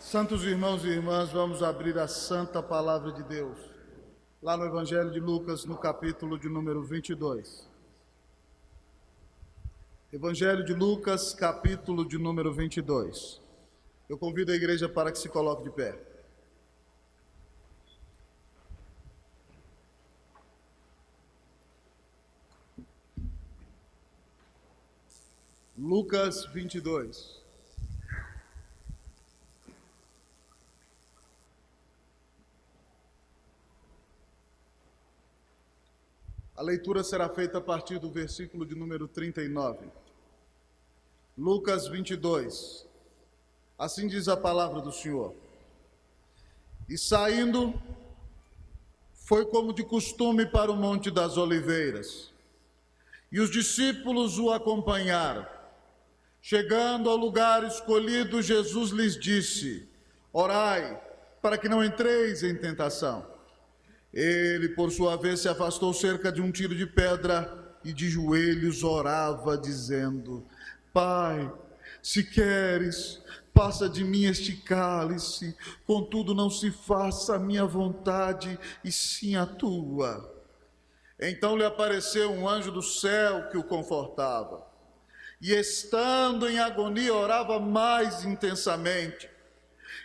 Santos irmãos e irmãs, vamos abrir a santa palavra de Deus, lá no Evangelho de Lucas, no capítulo de número 22. Evangelho de Lucas, capítulo de número 22. Eu convido a igreja para que se coloque de pé. Lucas 22. A leitura será feita a partir do versículo de número 39. Lucas 22. Assim diz a palavra do Senhor. E saindo, foi como de costume para o Monte das Oliveiras. E os discípulos o acompanharam. Chegando ao lugar escolhido, Jesus lhes disse: orai, para que não entreis em tentação. Ele, por sua vez, se afastou cerca de um tiro de pedra e de joelhos orava, dizendo: Pai, se queres, passa de mim este cálice, contudo não se faça a minha vontade, e sim a tua. Então lhe apareceu um anjo do céu que o confortava. E estando em agonia, orava mais intensamente.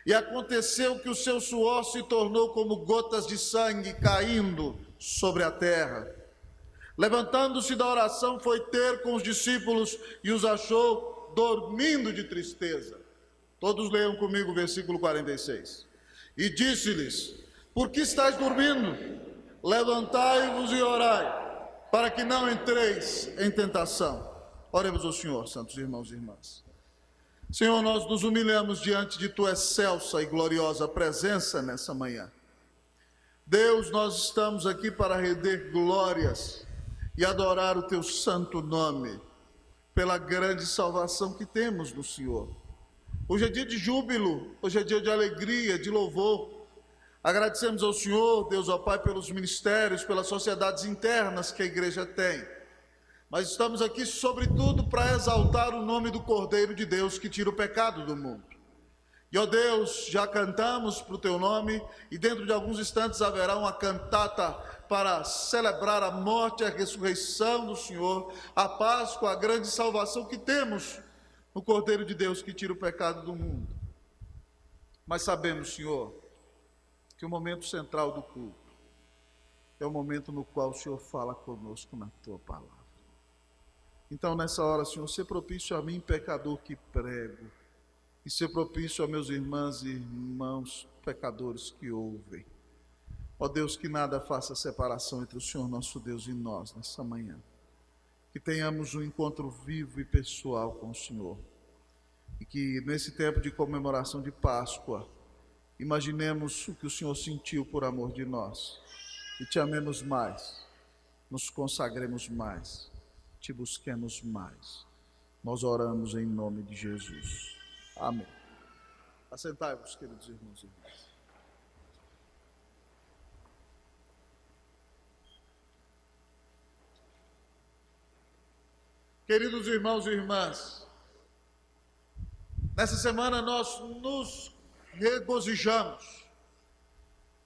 E aconteceu que o seu suor se tornou como gotas de sangue caindo sobre a terra. Levantando-se da oração, foi ter com os discípulos e os achou dormindo de tristeza. Todos leiam comigo o versículo 46. E disse-lhes: por que estáis dormindo? Levantai-vos e orai, para que não entreis em tentação. Oremos ao Senhor, santos irmãos e irmãs. Senhor, nós nos humilhamos diante de Tua excelsa e gloriosa presença nessa manhã. Deus, nós estamos aqui para render glórias e adorar o Teu santo nome, pela grande salvação que temos no Senhor. Hoje é dia de júbilo, hoje é dia de alegria, de louvor. Agradecemos ao Senhor, Deus, ó Pai, pelos ministérios, pelas sociedades internas que a igreja tem. Mas estamos aqui, sobretudo, para exaltar o nome do Cordeiro de Deus que tira o pecado do mundo. E, ó Deus, já cantamos para o Teu nome, e dentro de alguns instantes haverá uma cantata para celebrar a morte e a ressurreição do Senhor, a Páscoa, a grande salvação que temos no Cordeiro de Deus que tira o pecado do mundo. Mas sabemos, Senhor, que o momento central do culto é o momento no qual o Senhor fala conosco na Tua palavra. Então, nessa hora, Senhor, ser propício a mim, pecador que prego, e ser propício a meus irmãs e irmãos pecadores que ouvem. Ó Deus, que nada faça separação entre o Senhor nosso Deus e nós nessa manhã. Que tenhamos um encontro vivo e pessoal com o Senhor. E que nesse tempo de comemoração de Páscoa, imaginemos o que o Senhor sentiu por amor de nós. E te amemos mais, nos consagremos mais, te busquemos mais. Nós oramos em nome de Jesus. Amém. Assentai-vos, queridos irmãos e irmãs. Queridos irmãos e irmãs, nessa semana nós nos regozijamos,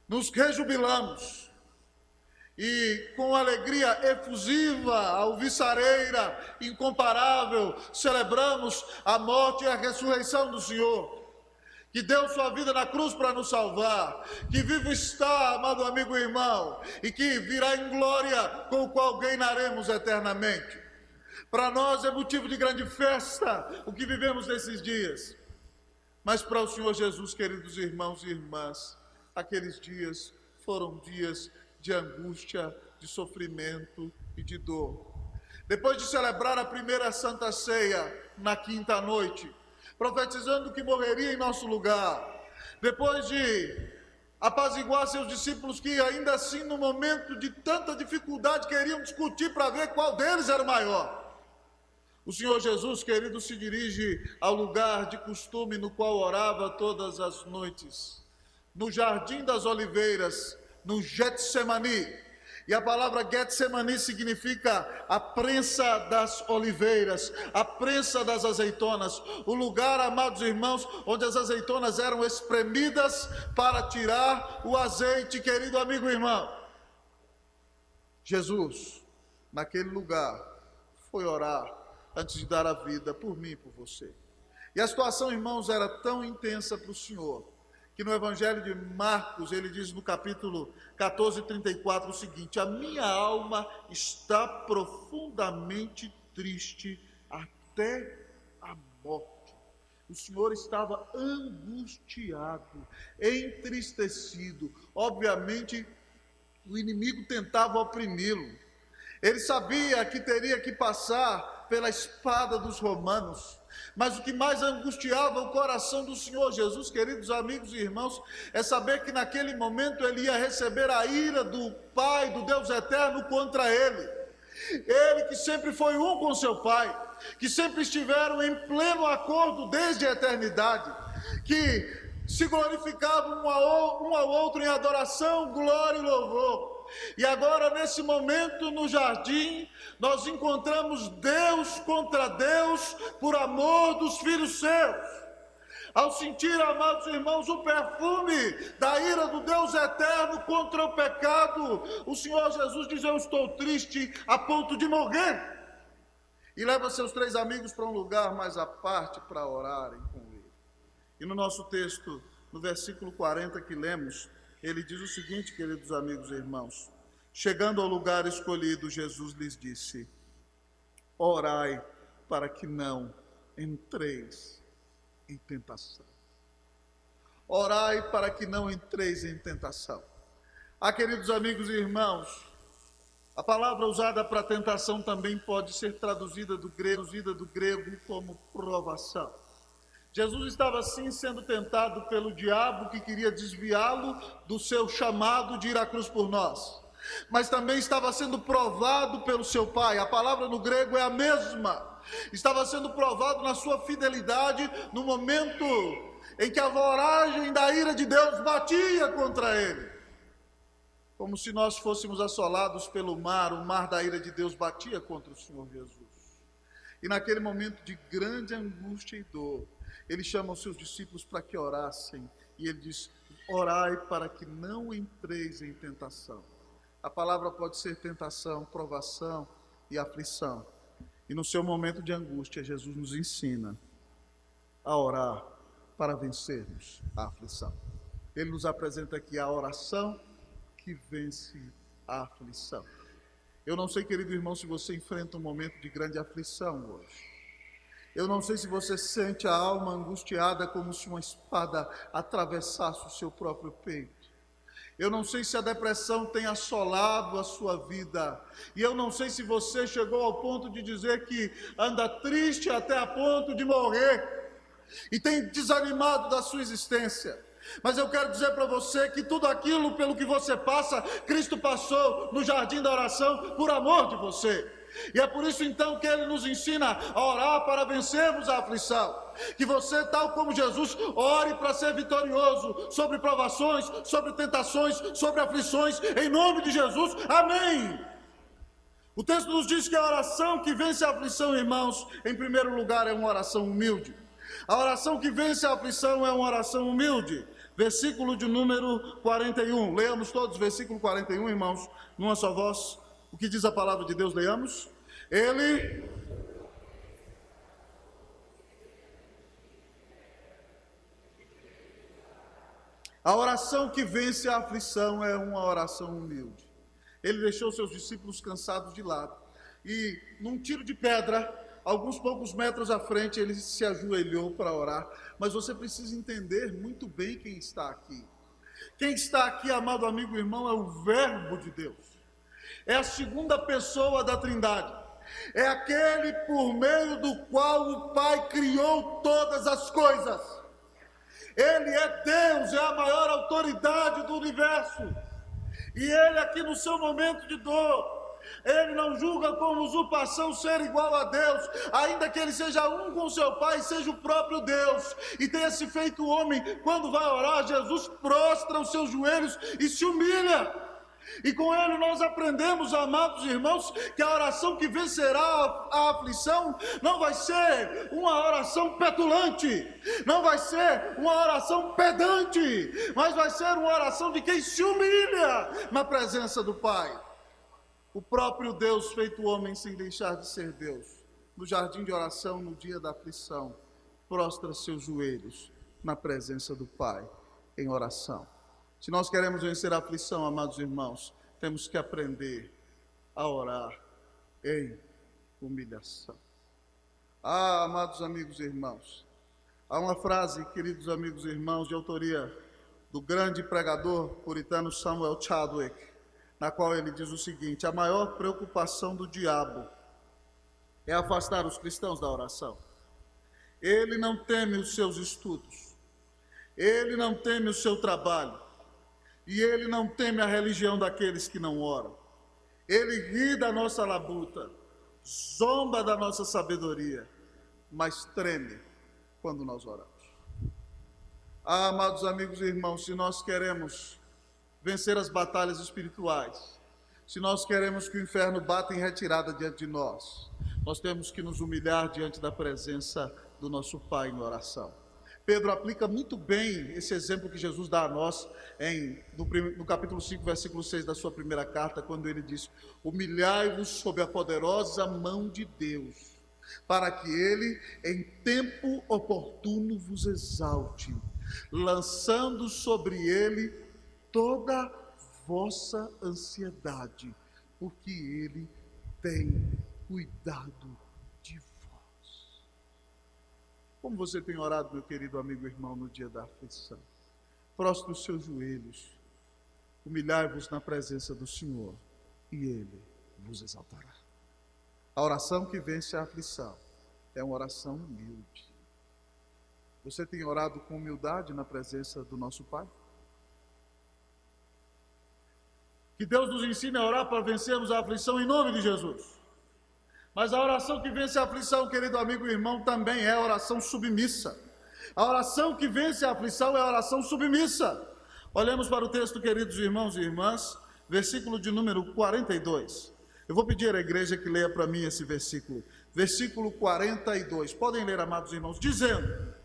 nos rejubilamos, e com alegria efusiva, alvissareira, incomparável, celebramos a morte e a ressurreição do Senhor, que deu sua vida na cruz para nos salvar, que vivo está, amado amigo e irmão, e que virá em glória, com o qual reinaremos eternamente. Para nós é motivo de grande festa o que vivemos nesses dias, mas para o Senhor Jesus, queridos irmãos e irmãs, aqueles dias foram dias de angústia, de sofrimento e de dor. Depois de celebrar a primeira Santa Ceia na quinta noite, profetizando que morreria em nosso lugar, depois de apaziguar seus discípulos que ainda assim no momento de tanta dificuldade queriam discutir para ver qual deles era o maior, o Senhor Jesus, querido, se dirige ao lugar de costume no qual orava todas as noites, no Jardim das Oliveiras, no Getsemani, E a palavra Getsemani significa a prensa das oliveiras, a prensa das azeitonas, o lugar, amados irmãos, onde as azeitonas eram espremidas para tirar o azeite, querido amigo e irmão. Jesus, naquele lugar, foi orar antes de dar a vida por mim e por você. E a situação, irmãos, era tão intensa para o Senhor, que no Evangelho de Marcos, ele diz no capítulo 14, 34, o seguinte: a minha alma está profundamente triste até a morte. O Senhor estava angustiado, entristecido. Obviamente, o inimigo tentava oprimi-lo. Ele sabia que teria que passar pela espada dos romanos. Mas o que mais angustiava o coração do Senhor Jesus, queridos amigos e irmãos, é saber que naquele momento ele ia receber a ira do Pai, do Deus eterno contra ele. Ele que sempre foi um com seu Pai, que sempre estiveram em pleno acordo desde a eternidade, que se glorificavam um ao outro em adoração, glória e louvor. E agora, nesse momento no jardim, nós encontramos Deus contra Deus por amor dos filhos seus. Ao sentir, amados irmãos, o perfume da ira do Deus eterno contra o pecado, o Senhor Jesus diz: eu estou triste a ponto de morrer. E leva seus 3 amigos para um lugar mais à parte para orarem com ele. E no nosso texto, no versículo 40 que lemos, ele diz o seguinte, queridos amigos e irmãos: chegando ao lugar escolhido, Jesus lhes disse: orai para que não entreis em tentação. Orai para que não entreis em tentação. Queridos amigos e irmãos, a palavra usada para tentação também pode ser traduzida do grego como provação. Jesus estava assim sendo tentado pelo diabo, que queria desviá-lo do seu chamado de ir à cruz por nós. Mas também estava sendo provado pelo seu Pai. A palavra no grego é a mesma. Estava sendo provado na sua fidelidade no momento em que a voragem da ira de Deus batia contra ele. Como se nós fôssemos assolados pelo mar, o mar da ira de Deus batia contra o Senhor Jesus. E naquele momento de grande angústia e dor, ele chama os seus discípulos para que orassem. E ele diz: orai para que não entreis em tentação. A palavra pode ser tentação, provação e aflição. E no seu momento de angústia, Jesus nos ensina a orar para vencermos a aflição. Ele nos apresenta aqui a oração que vence a aflição. Eu não sei, querido irmão, se você enfrenta um momento de grande aflição hoje. Eu não sei se você sente a alma angustiada como se uma espada atravessasse o seu próprio peito. Eu não sei se a depressão tem assolado a sua vida. E eu não sei se você chegou ao ponto de dizer que anda triste até a ponto de morrer. E tem desanimado da sua existência. Mas eu quero dizer para você que tudo aquilo pelo que você passa, Cristo passou no jardim da oração por amor de você. E é por isso então que ele nos ensina a orar para vencermos a aflição. Que você, tal como Jesus, ore para ser vitorioso sobre provações, sobre tentações, sobre aflições, em nome de Jesus, amém. O texto nos diz que a oração que vence a aflição, irmãos, em primeiro lugar é uma oração humilde. A oração que vence a aflição é uma oração humilde. Versículo de número 41, leamos todos versículo 41, irmãos, numa só voz. O que diz a palavra de Deus? Leamos. A oração que vence a aflição é uma oração humilde. Ele deixou seus discípulos cansados de lado. E num tiro de pedra, alguns poucos metros à frente, ele se ajoelhou para orar. Mas você precisa entender muito bem quem está aqui. Quem está aqui, amado amigo e irmão, é o Verbo de Deus. É a segunda pessoa da Trindade. É aquele por meio do qual o Pai criou todas as coisas. Ele é Deus, é a maior autoridade do universo. E ele aqui no seu momento de dor, ele não julga como usurpação ser igual a Deus, ainda que ele seja um com seu Pai, seja o próprio Deus, e tenha se feito homem. Quando vai orar, Jesus prostra os seus joelhos e se humilha. E com ele nós aprendemos, amados irmãos, que a oração que vencerá a aflição não vai ser uma oração petulante, não vai ser uma oração pedante, mas vai ser uma oração de quem se humilha na presença do Pai. O próprio Deus feito homem sem deixar de ser Deus, no jardim de oração, no dia da aflição, prostra seus joelhos na presença do Pai, em oração. Se nós queremos vencer a aflição, amados irmãos, temos que aprender a orar em humilhação. Amados amigos e irmãos, há uma frase, queridos amigos e irmãos, de autoria do grande pregador puritano Samuel Chadwick, na qual ele diz o seguinte: a maior preocupação do diabo é afastar os cristãos da oração. Ele não teme os seus estudos, ele não teme o seu trabalho, e ele não teme a religião daqueles que não oram. Ele ri da nossa labuta, zomba da nossa sabedoria, mas treme quando nós oramos. Amados amigos e irmãos, se nós queremos vencer as batalhas espirituais, se nós queremos que o inferno bata em retirada diante de nós, nós temos que nos humilhar diante da presença do nosso Pai em oração. Pedro aplica muito bem esse exemplo que Jesus dá a nós no capítulo 5, versículo 6 da sua primeira carta, quando ele diz: humilhai-vos sob a poderosa mão de Deus, para que ele em tempo oportuno vos exalte, lançando sobre ele toda vossa ansiedade, porque ele tem cuidado de vós. Como você tem orado, meu querido amigo e irmão, no dia da aflição? Prostre os seus joelhos, humilhai-vos na presença do Senhor, e Ele vos exaltará. A oração que vence a aflição é uma oração humilde. Você tem orado com humildade na presença do nosso Pai? Que Deus nos ensine a orar para vencermos a aflição em nome de Jesus. Mas a oração que vence a aflição, querido amigo e irmão, também é a oração submissa. A oração que vence a aflição é a oração submissa. Olhemos para o texto, queridos irmãos e irmãs, versículo de número 42. Eu vou pedir à igreja que leia para mim esse versículo. Versículo 42. Podem ler, amados irmãos, dizendo: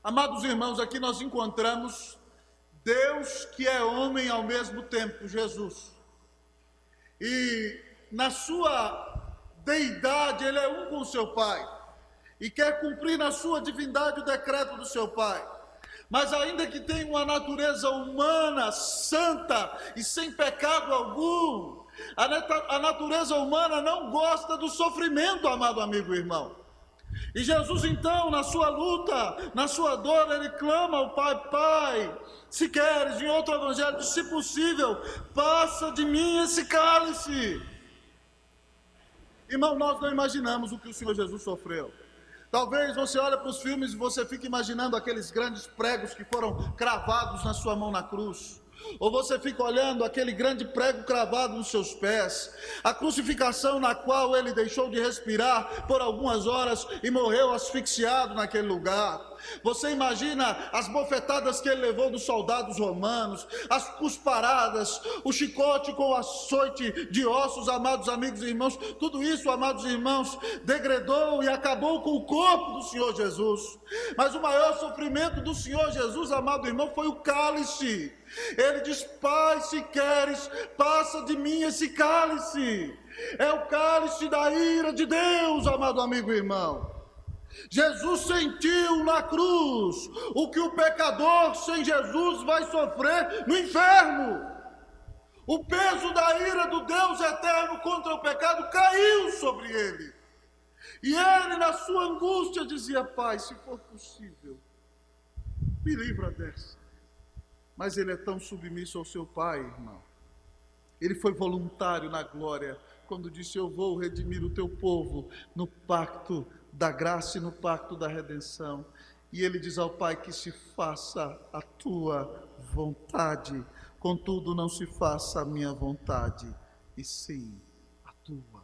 amados irmãos, aqui nós encontramos Deus que é homem ao mesmo tempo, Jesus. E na sua deidade, ele é um com o seu Pai. E quer cumprir na sua divindade o decreto do seu Pai. Mas ainda que tenha uma natureza humana, santa e sem pecado algum, a natureza humana não gosta do sofrimento, amado amigo e irmão. E Jesus então, na sua luta, na sua dor, ele clama ao Pai: Pai, se queres, em outro evangelho diz: se possível, passa de mim esse cálice. Irmão, nós não imaginamos o que o Senhor Jesus sofreu. Talvez você olhe para os filmes e você fique imaginando aqueles grandes pregos que foram cravados na sua mão na cruz. Ou você fica olhando aquele grande prego cravado nos seus pés, a crucificação na qual ele deixou de respirar por algumas horas e morreu asfixiado naquele lugar. Você imagina as bofetadas que ele levou dos soldados romanos, as cusparadas, o chicote com o açoite de ossos, amados amigos e irmãos. Tudo isso, amados irmãos, degradou e acabou com o corpo do Senhor Jesus. Mas o maior sofrimento do Senhor Jesus, amado irmão, foi o cálice. Ele diz: Pai, se queres, passa de mim esse cálice. É o cálice da ira de Deus, amado amigo e irmão. Jesus sentiu na cruz o que o pecador sem Jesus vai sofrer no inferno. O peso da ira do Deus eterno contra o pecado caiu sobre ele. E ele, na sua angústia, dizia: Pai, se for possível, me livra dessa. Mas ele é tão submisso ao seu Pai, irmão. Ele foi voluntário na glória, quando disse: eu vou redimir o teu povo no pacto da graça e no pacto da redenção. E ele diz ao Pai: que se faça a tua vontade, contudo não se faça a minha vontade, e sim a tua.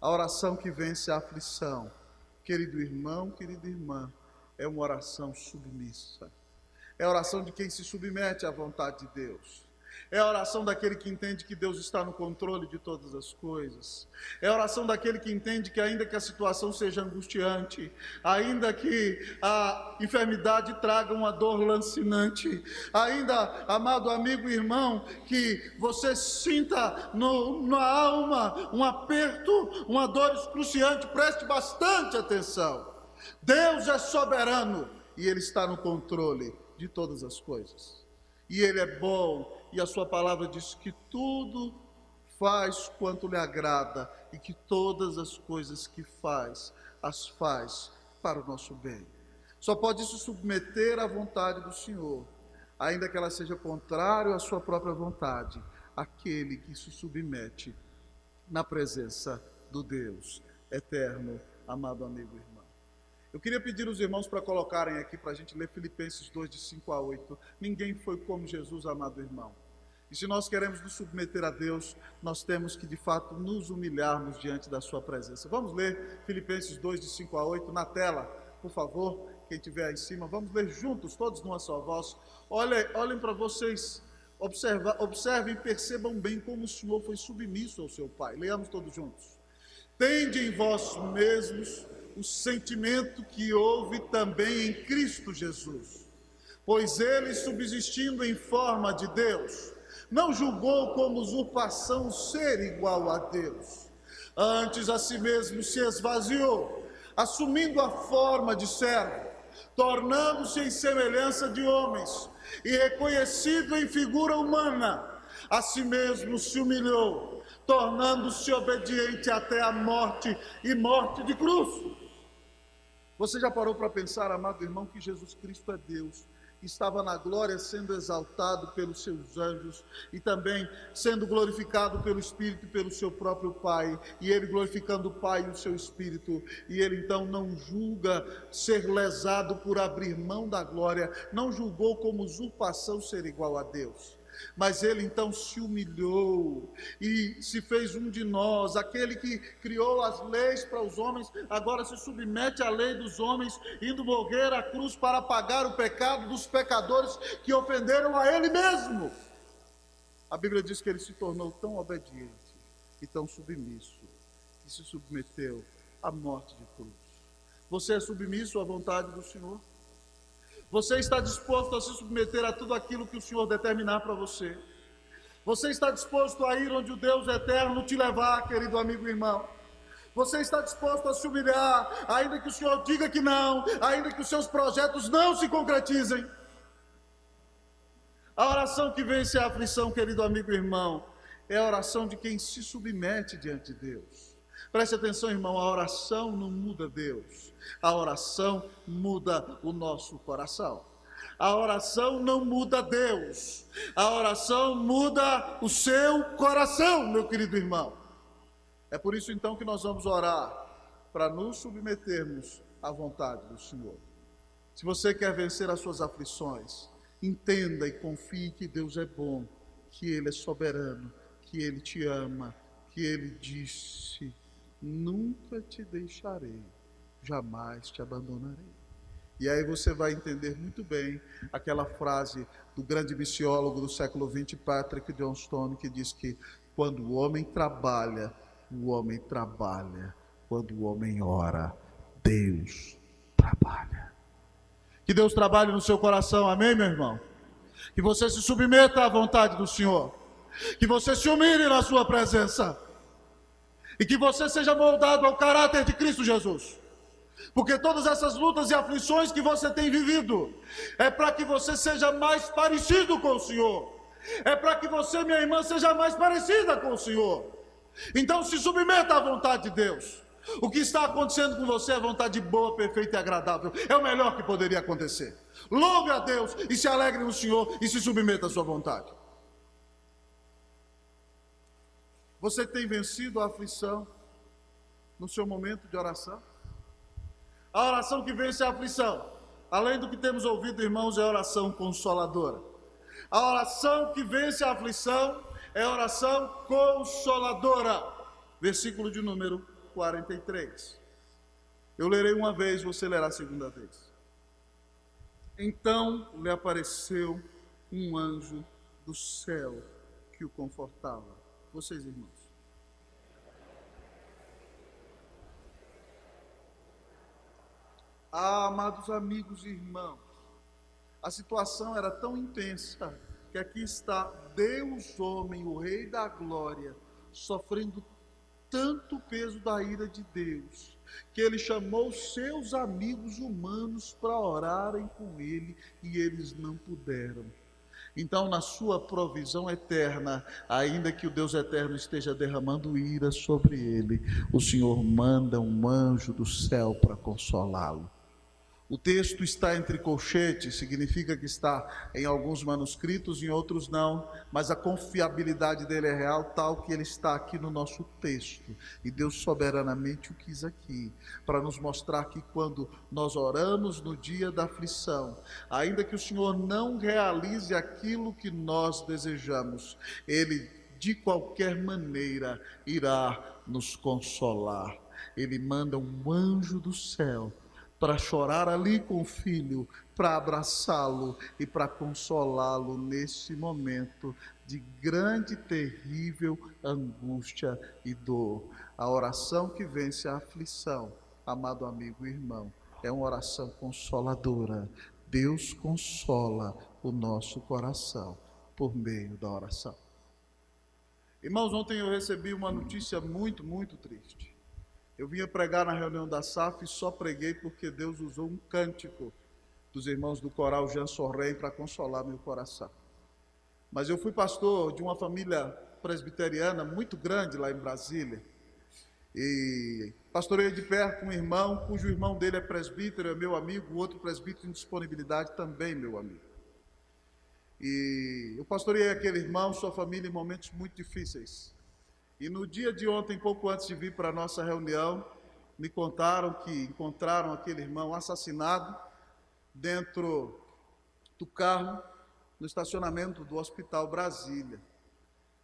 A oração que vence a aflição, querido irmão, querida irmã, é uma oração submissa. É a oração de quem se submete à vontade de Deus. É a oração daquele que entende que Deus está no controle de todas as coisas. É a oração daquele que entende que ainda que a situação seja angustiante, ainda que a enfermidade traga uma dor lancinante, ainda, amado amigo e irmão, que você sinta na alma um aperto, uma dor excruciante, preste bastante atenção. Deus é soberano e Ele está no controle de todas as coisas. E Ele é bom, e a sua palavra diz que tudo faz quanto lhe agrada, e que todas as coisas que faz, as faz para o nosso bem. Só pode se submeter à vontade do Senhor, ainda que ela seja contrária à sua própria vontade, aquele que se submete na presença do Deus eterno, amado amigo e irmão. Eu queria pedir aos irmãos para colocarem aqui para a gente ler Filipenses 2, de 5 a 8. Ninguém foi como Jesus, amado irmão. E se nós queremos nos submeter a Deus, nós temos que de fato nos humilharmos diante da sua presença. Vamos ler Filipenses 2, de 5 a 8 na tela, por favor, quem estiver aí em cima. Vamos ler juntos, todos numa só voz. Olhem para vocês, observem e percebam bem como o Senhor foi submisso ao seu Pai. Leamos todos juntos. Tende em vós mesmos o sentimento que houve também em Cristo Jesus, pois ele, subsistindo em forma de Deus, não julgou como usurpação ser igual a Deus. Antes a si mesmo se esvaziou, assumindo a forma de servo, tornando-se em semelhança de homens, e reconhecido em figura humana, a si mesmo se humilhou, tornando-se obediente até a morte, e morte de cruz. Você já parou para pensar, amado irmão, que Jesus Cristo é Deus, estava na glória sendo exaltado pelos seus anjos e também sendo glorificado pelo Espírito e pelo seu próprio Pai, e ele glorificando o Pai e o seu Espírito, e ele então não julga ser lesado por abrir mão da glória, não julgou como usurpação ser igual a Deus. Mas ele então se humilhou e se fez um de nós. Aquele que criou as leis para os homens, agora se submete à lei dos homens, indo morrer à cruz para pagar o pecado dos pecadores que ofenderam a ele mesmo. A Bíblia diz que ele se tornou tão obediente e tão submisso, que se submeteu à morte de cruz. Você é submisso à vontade do Senhor? Você está disposto a se submeter a tudo aquilo que o Senhor determinar para você? Você está disposto a ir onde o Deus eterno te levar, querido amigo e irmão? Você está disposto a se humilhar, ainda que o Senhor diga que não, ainda que os seus projetos não se concretizem? A oração que vence a aflição, querido amigo e irmão, é a oração de quem se submete diante de Deus. Preste atenção, irmão, a oração não muda Deus, a oração muda o nosso coração. A oração não muda Deus, a oração muda o seu coração, meu querido irmão. É por isso então que nós vamos orar, para nos submetermos à vontade do Senhor. Se você quer vencer as suas aflições, entenda e confie que Deus é bom, que Ele é soberano, que Ele te ama, que Ele disse: nunca te deixarei, jamais te abandonarei. E aí você vai entender muito bem aquela frase do grande missiólogo do século XX, Patrick Johnstone, que diz que quando o homem trabalha, o homem trabalha. Quando o homem ora, Deus trabalha. Que Deus trabalhe no seu coração, amém, meu irmão? Que você se submeta à vontade do Senhor, que você se humilhe na sua presença, e que você seja moldado ao caráter de Cristo Jesus. Porque todas essas lutas e aflições que você tem vivido, é para que você seja mais parecido com o Senhor. É para que você, minha irmã, seja mais parecida com o Senhor. Então se submeta à vontade de Deus. O que está acontecendo com você é vontade boa, perfeita e agradável. É o melhor que poderia acontecer. Louve a Deus e se alegre no Senhor e se submeta à sua vontade. Você tem vencido a aflição no seu momento de oração? A oração que vence a aflição, além do que temos ouvido, irmãos, é a oração consoladora. A oração que vence a aflição é a oração consoladora. Versículo de número 43. Eu lerei uma vez, você lerá a segunda vez. Então lhe apareceu um anjo do céu que o confortava. Vocês, irmãos. Ah, amados amigos e irmãos, a situação era tão intensa que aqui está Deus homem, o Rei da Glória, sofrendo tanto peso da ira de Deus, que ele chamou seus amigos humanos para orarem com ele e eles não puderam. Então, na sua provisão eterna, ainda que o Deus eterno esteja derramando ira sobre ele, o Senhor manda um anjo do céu para consolá-lo. O texto está entre colchetes, significa que está em alguns manuscritos, em outros não, mas a confiabilidade dele é real, tal que ele está aqui no nosso texto. E Deus soberanamente o quis aqui, para nos mostrar que quando nós oramos no dia da aflição, ainda que o Senhor não realize aquilo que nós desejamos, Ele de qualquer maneira irá nos consolar. Ele manda um anjo do céu para chorar ali com o filho, para abraçá-lo e para consolá-lo nesse momento de grande e terrível angústia e dor. A oração que vence a aflição, amado amigo e irmão, é uma oração consoladora. Deus consola o nosso coração por meio da oração. Irmãos, ontem eu recebi uma notícia muito, muito triste. Eu vinha pregar na reunião da SAF e só preguei porque Deus usou um cântico dos irmãos do coral Jean Sorrey para consolar meu coração. Mas eu fui pastor de uma família presbiteriana muito grande lá em Brasília. E pastorei de perto um irmão, cujo irmão dele é presbítero, é meu amigo, o outro presbítero em disponibilidade também meu amigo. E eu pastorei aquele irmão, sua família em momentos muito difíceis. E no dia de ontem, pouco antes de vir para a nossa reunião, me contaram que encontraram aquele irmão assassinado dentro do carro, no estacionamento do Hospital Brasília.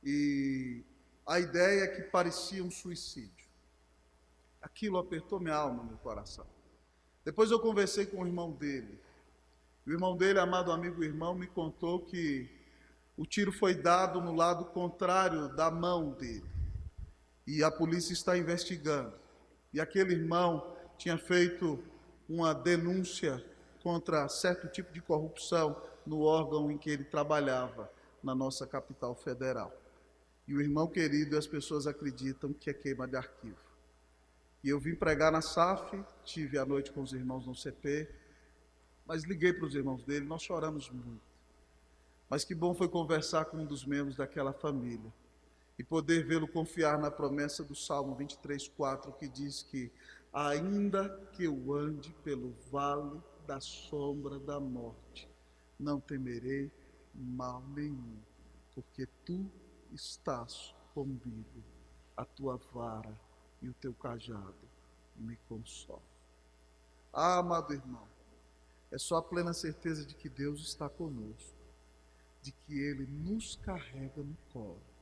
E a ideia é que parecia um suicídio. Aquilo apertou minha alma, meu coração. Depois eu conversei com o irmão dele. O irmão dele, amado amigo irmão, me contou que o tiro foi dado no lado contrário da mão dele. E a polícia está investigando. E aquele irmão tinha feito uma denúncia contra certo tipo de corrupção no órgão em que ele trabalhava, na nossa capital federal. E o irmão querido e as pessoas acreditam que é queima de arquivo. E eu vim pregar na SAF, tive a noite com os irmãos no CP, mas liguei para os irmãos dele, nós choramos muito. Mas que bom foi conversar com um dos membros daquela família e poder vê-lo confiar na promessa do Salmo 23:4, que diz que ainda que eu ande pelo vale da sombra da morte, não temerei mal nenhum, porque tu estás comigo, a tua vara e o teu cajado me consolam. Ah, amado irmão, é só a plena certeza de que Deus está conosco, de que Ele nos carrega no colo,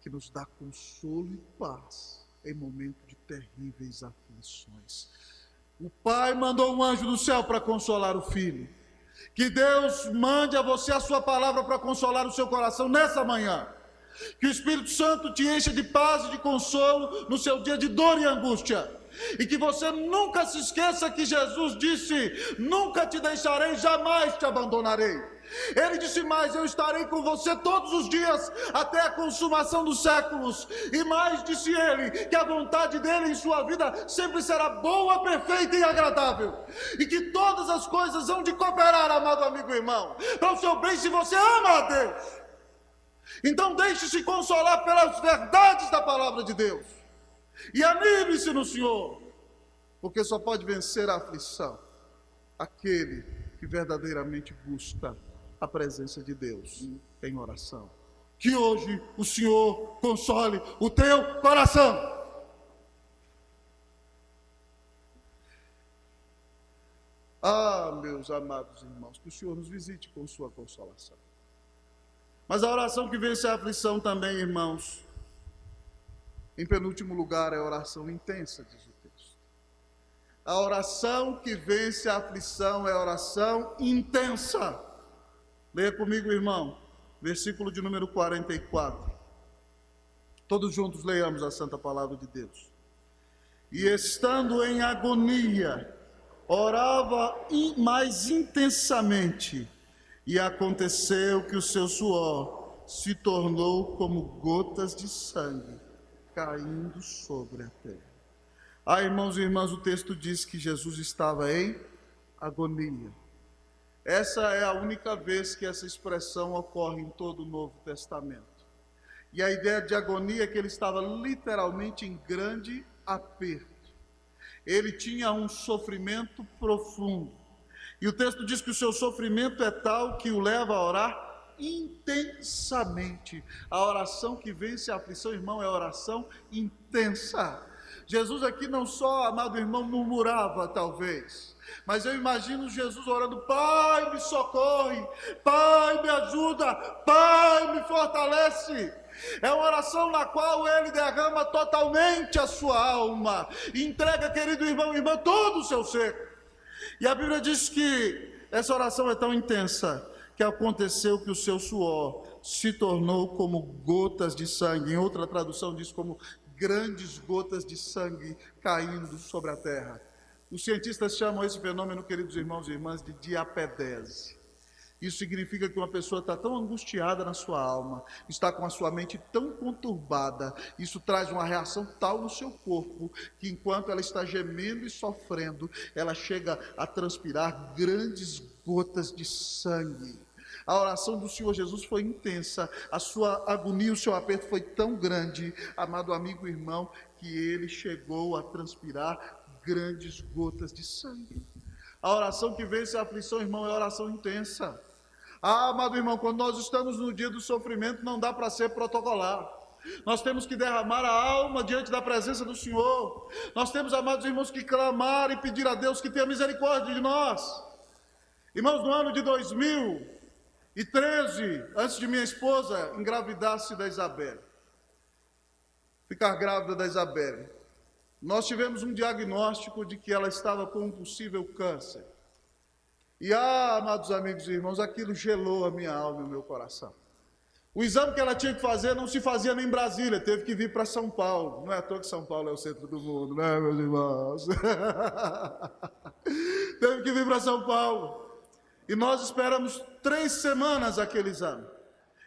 que nos dá consolo e paz em momento de terríveis aflições. O Pai mandou um anjo do céu para consolar o Filho. Que Deus mande a você a sua palavra para consolar o seu coração nessa manhã. Que o Espírito Santo te encha de paz e de consolo no seu dia de dor e angústia. E que você nunca se esqueça que Jesus disse: nunca te deixarei, jamais te abandonarei. Ele disse mais: eu estarei com você todos os dias até a consumação dos séculos. E mais disse ele, que a vontade dele em sua vida sempre será boa, perfeita e agradável. E que todas as coisas hão de cooperar, amado amigo e irmão, para o seu bem, se você ama a Deus. Então deixe-se consolar pelas verdades da palavra de Deus. E anime-se no Senhor, porque só pode vencer a aflição aquele que verdadeiramente busca a presença de Deus em oração. Que hoje o Senhor console o teu coração. Ah, meus amados irmãos, que o Senhor nos visite com sua consolação. Mas a oração que vence a aflição também, irmãos, Em penúltimo lugar, é a oração intensa, diz o texto. A oração que vence a aflição é a oração intensa. Leia comigo, irmão, versículo de número 44. Todos juntos leiamos a santa palavra de Deus. E estando em agonia, orava mais intensamente, e aconteceu que o seu suor se tornou como gotas de sangue caindo sobre a terra. Irmãos e irmãs, o texto diz que Jesus estava em agonia. Essa é a única vez que essa expressão ocorre em todo o Novo Testamento. E a ideia de agonia é que ele estava literalmente em grande aperto. Ele tinha um sofrimento profundo. E o texto diz que o seu sofrimento é tal que o leva a orar intensamente. A oração que vence a aflição, irmão, é a oração intensa. Jesus aqui não só, amado irmão, murmurava talvez, mas eu imagino Jesus orando: Pai, me socorre, Pai, me ajuda, Pai, me fortalece. É uma oração na qual ele derrama totalmente a sua alma, entrega, querido irmão e irmã, todo o seu ser. E a Bíblia diz que essa oração é tão intensa que aconteceu que o seu suor se tornou como gotas de sangue. Em outra tradução diz como grandes gotas de sangue caindo sobre a terra. Os cientistas chamam esse fenômeno, queridos irmãos e irmãs, de diapedese. Isso significa que uma pessoa está tão angustiada na sua alma, está com a sua mente tão conturbada, isso traz uma reação tal no seu corpo, que enquanto ela está gemendo e sofrendo, ela chega a transpirar grandes gotas de sangue. A oração do Senhor Jesus foi intensa, a sua agonia, o seu aperto foi tão grande, amado amigo e irmão, que ele chegou a transpirar grandes gotas de sangue. A oração que vence a aflição, irmão, é a oração intensa. Amado irmão, quando nós estamos no dia do sofrimento, não dá para ser protocolar. Nós temos que derramar a alma diante da presença do Senhor. Nós temos, amados irmãos, que clamar e pedir a Deus que tenha misericórdia de nós. Irmãos, no ano de 2013, antes de minha esposa engravidar-se da Isabelle, ficar grávida da Isabelle, nós tivemos um diagnóstico de que ela estava com um possível câncer. E amados amigos e irmãos, aquilo gelou a minha alma e o meu coração. O exame que ela tinha que fazer não se fazia nem em Brasília, teve que vir para São Paulo. Não é à toa que São Paulo é o centro do mundo, né, meus irmãos? Teve que vir para São Paulo. E nós esperamos 3 semanas aquele exame.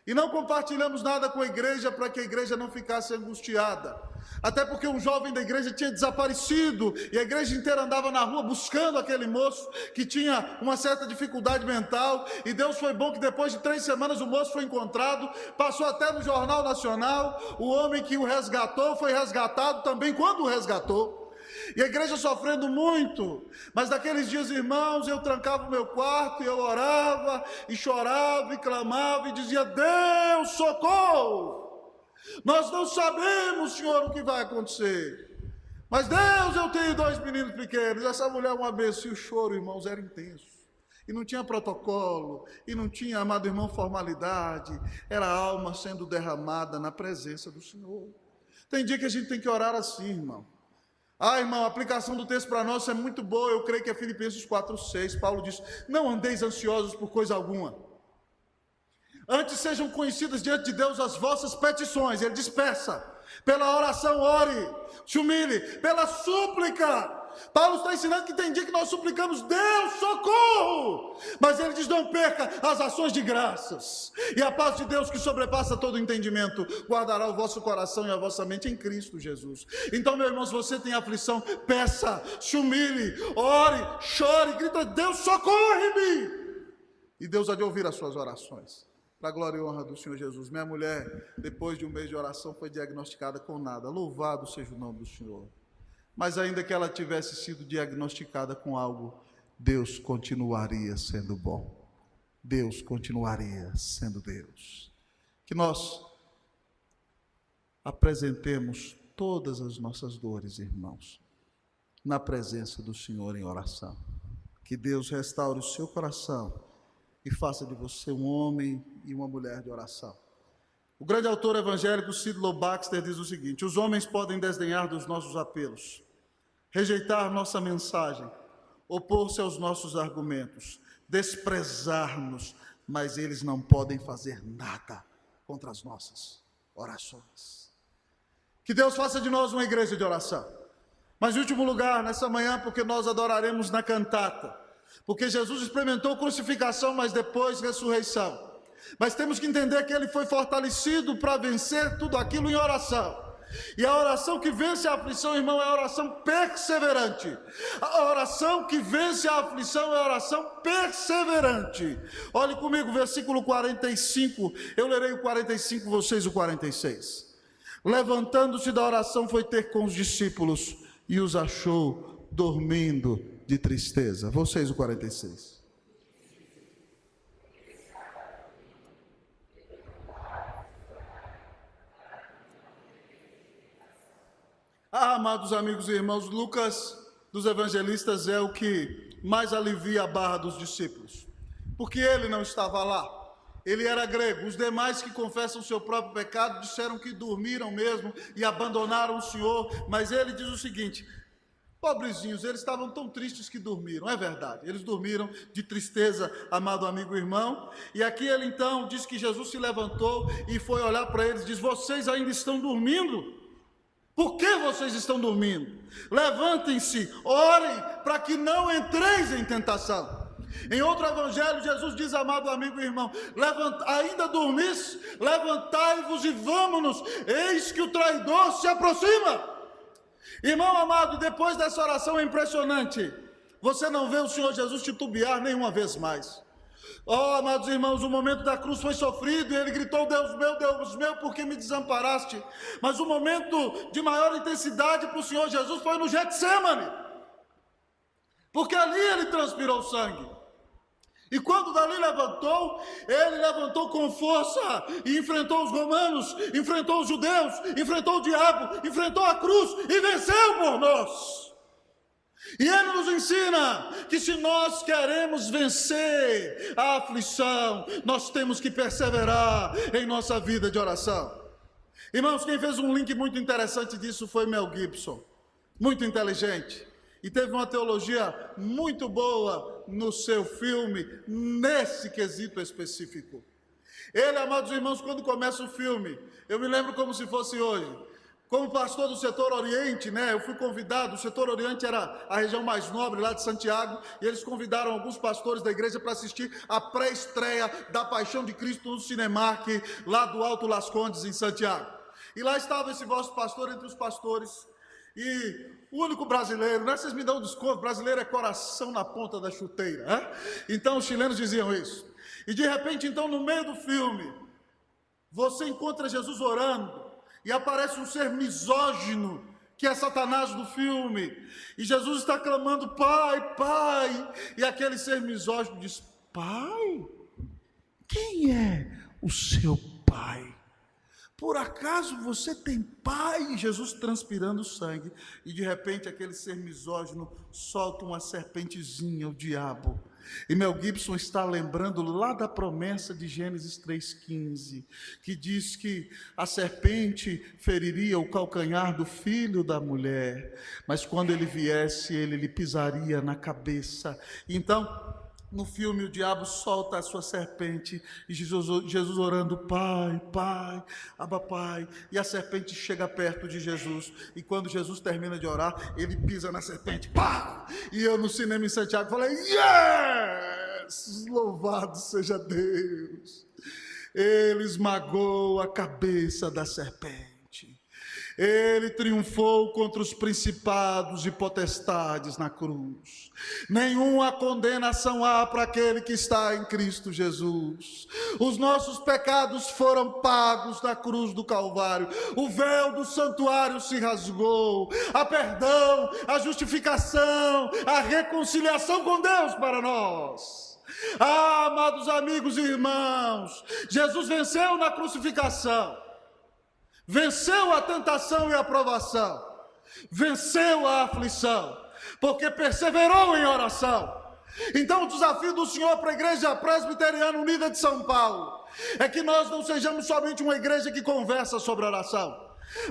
E não compartilhamos nada com a igreja para que a igreja não ficasse angustiada. Até porque um jovem da igreja tinha desaparecido e a igreja inteira andava na rua buscando aquele moço que tinha uma certa dificuldade mental. E Deus foi bom que depois de 3 semanas o moço foi encontrado, passou até no Jornal Nacional. O homem que o resgatou foi resgatado também quando o resgatou. E a igreja sofrendo muito, mas naqueles dias, irmãos, eu trancava o meu quarto e eu orava, e chorava, e clamava, e dizia: Deus, socorro! Nós não sabemos, Senhor, o que vai acontecer, mas Deus, eu tenho 2 meninos pequenos. Essa mulher é uma benção. E o choro, irmãos, era intenso, e não tinha protocolo, e não tinha, amado irmão, formalidade, era a alma sendo derramada na presença do Senhor. Tem dia que a gente tem que orar assim, irmão. Irmão, a aplicação do texto para nós é muito boa. Eu creio que é Filipenses 4:6. Paulo diz: não andeis ansiosos por coisa alguma, antes sejam conhecidas diante de Deus as vossas petições. Ele diz: peça, pela oração ore, se humilhe, pela súplica. Paulo está ensinando que tem dia que nós suplicamos: Deus, socorro! Mas ele diz: não perca as ações de graças. E a paz de Deus, que sobrepassa todo entendimento, guardará o vosso coração e a vossa mente em Cristo Jesus. Então, meu irmão, se você tem aflição, peça, se humilhe, ore, chore, grita: Deus, socorre-me! E Deus há de ouvir as suas orações. Para a glória e honra do Senhor Jesus. Minha mulher, depois de 1 mês de oração, foi diagnosticada com nada. Louvado seja o nome do Senhor. Mas ainda que ela tivesse sido diagnosticada com algo, Deus continuaria sendo bom. Deus continuaria sendo Deus. Que nós apresentemos todas as nossas dores, irmãos, na presença do Senhor em oração. Que Deus restaure o seu coração e faça de você um homem e uma mulher de oração. O grande autor evangélico Sidlow Baxter diz o seguinte: os homens podem desdenhar dos nossos apelos, rejeitar nossa mensagem, opor-se aos nossos argumentos, desprezar-nos, mas eles não podem fazer nada contra as nossas orações. Que Deus faça de nós uma igreja de oração. Mas em último lugar, nessa manhã, porque nós adoraremos na cantata, porque Jesus experimentou crucificação, mas depois ressurreição. Mas temos que entender que ele foi fortalecido para vencer tudo aquilo em oração. E a oração que vence a aflição, irmão, é a oração perseverante. A oração que vence a aflição é a oração perseverante. Olhe comigo, versículo 45. Eu lerei o 45, vocês o 46. Levantando-se da oração, foi ter com os discípulos e os achou dormindo de tristeza. Vocês o 46. Amados amigos e irmãos, Lucas dos evangelistas é o que mais alivia a barra dos discípulos, porque ele não estava lá, ele era grego. Os demais que confessam seu próprio pecado disseram que dormiram mesmo e abandonaram o Senhor, mas ele diz o seguinte: pobrezinhos, eles estavam tão tristes que dormiram. É verdade, eles dormiram de tristeza, amado amigo e irmão. E aqui ele então diz que Jesus se levantou e foi olhar para eles e diz: vocês ainda estão dormindo? Por que vocês estão dormindo? Levantem-se, orem, para que não entreis em tentação. Em outro evangelho, Jesus diz, amado amigo e irmão: ainda dormis? Levantai-vos e vamos-nos, eis que o traidor se aproxima. Irmão amado, depois dessa oração impressionante, você não vê o Senhor Jesus titubear nenhuma vez mais. Oh, amados irmãos, o momento da cruz foi sofrido e ele gritou: Deus meu, por que me desamparaste? Mas o momento de maior intensidade para o Senhor Jesus foi no Getsemane, porque ali ele transpirou sangue. E quando dali levantou, ele levantou com força e enfrentou os romanos, enfrentou os judeus, enfrentou o diabo, enfrentou a cruz e venceu por nós. E ele nos ensina que se nós queremos vencer a aflição, nós temos que perseverar em nossa vida de oração. Irmãos, quem fez um link muito interessante disso foi Mel Gibson, muito inteligente, e teve uma teologia muito boa no seu filme, nesse quesito específico. Ele, amados irmãos, quando começa o filme, eu me lembro como se fosse hoje. Como pastor do setor Oriente, eu fui convidado. O setor Oriente era a região mais nobre lá de Santiago, e eles convidaram alguns pastores da igreja para assistir a pré-estreia da Paixão de Cristo no Cinemark, lá do Alto Las Condes, em Santiago. E lá estava esse vosso pastor entre os pastores, e o único brasileiro, vocês me dão um desconto, brasileiro é coração na ponta da chuteira, Então os chilenos diziam isso. E de repente, então, no meio do filme, você encontra Jesus orando, e aparece um ser misógino, que é Satanás do filme. E Jesus está clamando: Pai, Pai. E aquele ser misógino diz: Pai? Quem é o seu pai? Por acaso você tem pai? E Jesus transpirando sangue. E de repente aquele ser misógino solta uma serpentezinha, o diabo. E Mel Gibson está lembrando lá da promessa de Gênesis 3,15, que diz que a serpente feriria o calcanhar do filho da mulher, mas quando ele viesse, ele lhe pisaria na cabeça. Então, no filme, o diabo solta a sua serpente, e Jesus orando: Pai, Pai, Abba Pai, e a serpente chega perto de Jesus, e quando Jesus termina de orar, ele pisa na serpente, pá! E eu no cinema em Santiago falei: yes! Louvado seja Deus! Ele esmagou a cabeça da serpente. Ele triunfou contra os principados e potestades na cruz. Nenhuma condenação há para aquele que está em Cristo Jesus. Os nossos pecados foram pagos na cruz do Calvário. O véu do santuário se rasgou. Há perdão, a justificação, a reconciliação com Deus para nós. Amados amigos e irmãos, Jesus venceu na crucificação. Venceu a tentação e a provação, venceu a aflição, porque perseverou em oração. Então o desafio do Senhor para a Igreja Presbiteriana Unida de São Paulo é que nós não sejamos somente uma igreja que conversa sobre oração,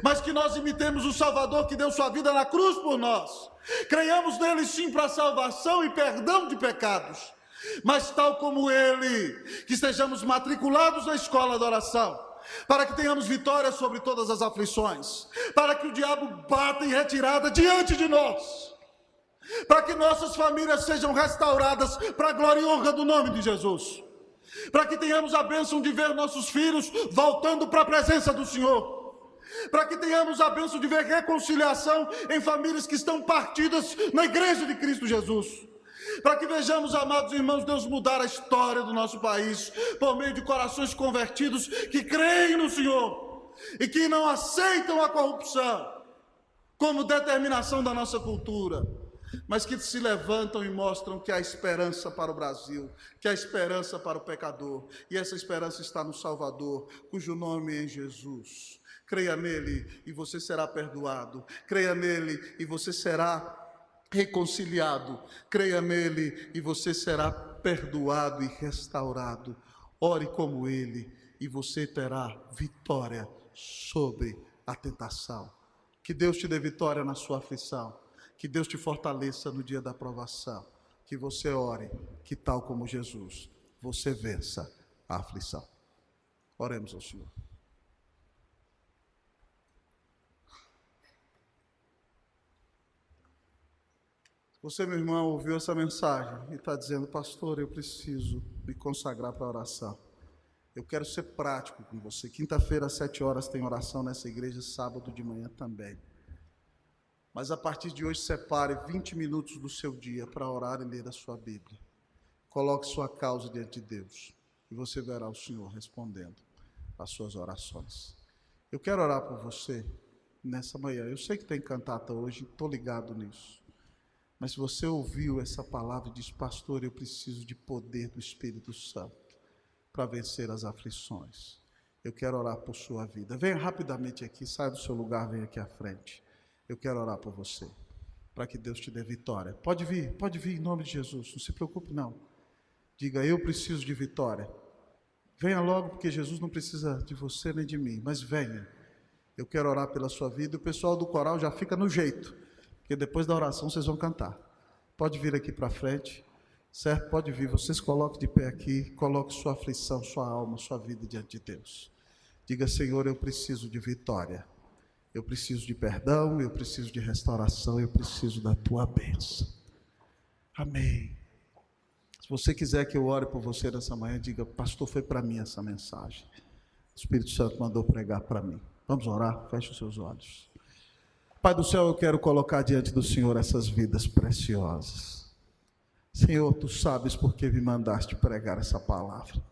mas que nós imitemos o Salvador que deu sua vida na cruz por nós. Creiamos nele sim para salvação e perdão de pecados, mas tal como ele, que estejamos matriculados na escola da oração, para que tenhamos vitória sobre todas as aflições, para que o diabo bata em retirada diante de nós, para que nossas famílias sejam restauradas para a glória e honra do nome de Jesus, para que tenhamos a bênção de ver nossos filhos voltando para a presença do Senhor, para que tenhamos a bênção de ver reconciliação em famílias que estão partidas na igreja de Cristo Jesus, para que vejamos, amados irmãos, Deus mudar a história do nosso país, por meio de corações convertidos, que creem no Senhor, e que não aceitam a corrupção, como determinação da nossa cultura, mas que se levantam e mostram que há esperança para o Brasil, que há esperança para o pecador, e essa esperança está no Salvador, cujo nome é Jesus. Creia nele e você será perdoado, creia nele e você será reconciliado, creia nele e você será perdoado e restaurado. Ore como ele e você terá vitória sobre a tentação. Que Deus te dê vitória na sua aflição, que Deus te fortaleça no dia da provação, que você ore, que tal como Jesus, você vença a aflição. Oremos ao Senhor. Você, meu irmão, ouviu essa mensagem e está dizendo: pastor, eu preciso me consagrar para a oração. Eu quero ser prático com você. Quinta-feira, às 7 horas, tem oração nessa igreja, sábado de manhã também. Mas a partir de hoje, separe 20 minutos do seu dia para orar e ler a sua Bíblia. Coloque sua causa diante de Deus e você verá o Senhor respondendo às suas orações. Eu quero orar por você nessa manhã. Eu sei que tem cantata hoje, estou ligado nisso. Mas se você ouviu essa palavra e diz: pastor, eu preciso de poder do Espírito Santo para vencer as aflições, eu quero orar por sua vida. Venha rapidamente aqui, saia do seu lugar, venha aqui à frente. Eu quero orar por você, para que Deus te dê vitória. Pode vir em nome de Jesus, não se preocupe não. Diga: eu preciso de vitória. Venha logo, porque Jesus não precisa de você nem de mim, mas venha. Eu quero orar pela sua vida. E o pessoal do coral já fica no jeito, porque depois da oração vocês vão cantar. Pode vir aqui para frente, certo? Pode vir, vocês coloquem de pé aqui, coloque sua aflição, sua alma, sua vida diante de Deus. Diga: Senhor, eu preciso de vitória. Eu preciso de perdão, eu preciso de restauração, eu preciso da tua bênção. Amém. Se você quiser que eu ore por você nessa manhã, diga: pastor, foi para mim essa mensagem. O Espírito Santo mandou pregar para mim. Vamos orar? Feche os seus olhos. Pai do céu, eu quero colocar diante do Senhor essas vidas preciosas. Senhor, tu sabes por que me mandaste pregar essa palavra.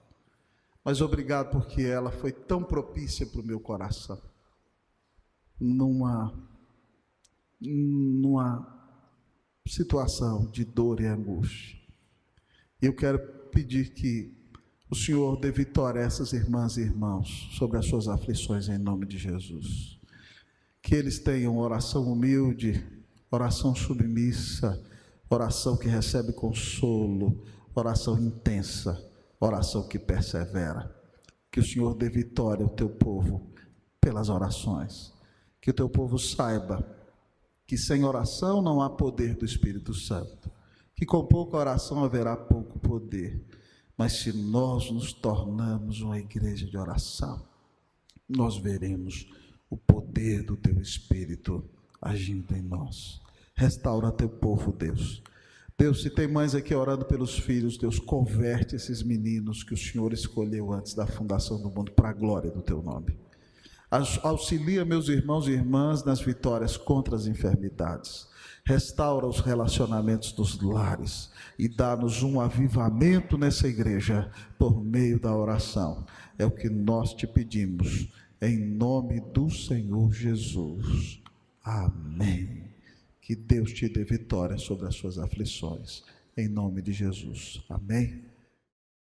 Mas obrigado porque ela foi tão propícia para o meu coração. Numa situação de dor e angústia. E eu quero pedir que o Senhor dê vitória a essas irmãs e irmãos sobre as suas aflições em nome de Jesus. Que eles tenham oração humilde, oração submissa, oração que recebe consolo, oração intensa, oração que persevera. Que o Senhor dê vitória ao teu povo pelas orações. Que o teu povo saiba que sem oração não há poder do Espírito Santo. Que com pouca oração haverá pouco poder. Mas se nós nos tornarmos uma igreja de oração, nós veremos o poder do teu Espírito agindo em nós. Restaura teu povo, Deus. Deus, se tem mães aqui orando pelos filhos, Deus, converte esses meninos que o Senhor escolheu antes da fundação do mundo para a glória do teu nome. Auxilia meus irmãos e irmãs nas vitórias contra as enfermidades. Restaura os relacionamentos dos lares e dá-nos um avivamento nessa igreja por meio da oração. É o que nós te pedimos, em nome do Senhor Jesus. Amém. Que Deus te dê vitória sobre as suas aflições, em nome de Jesus. Amém.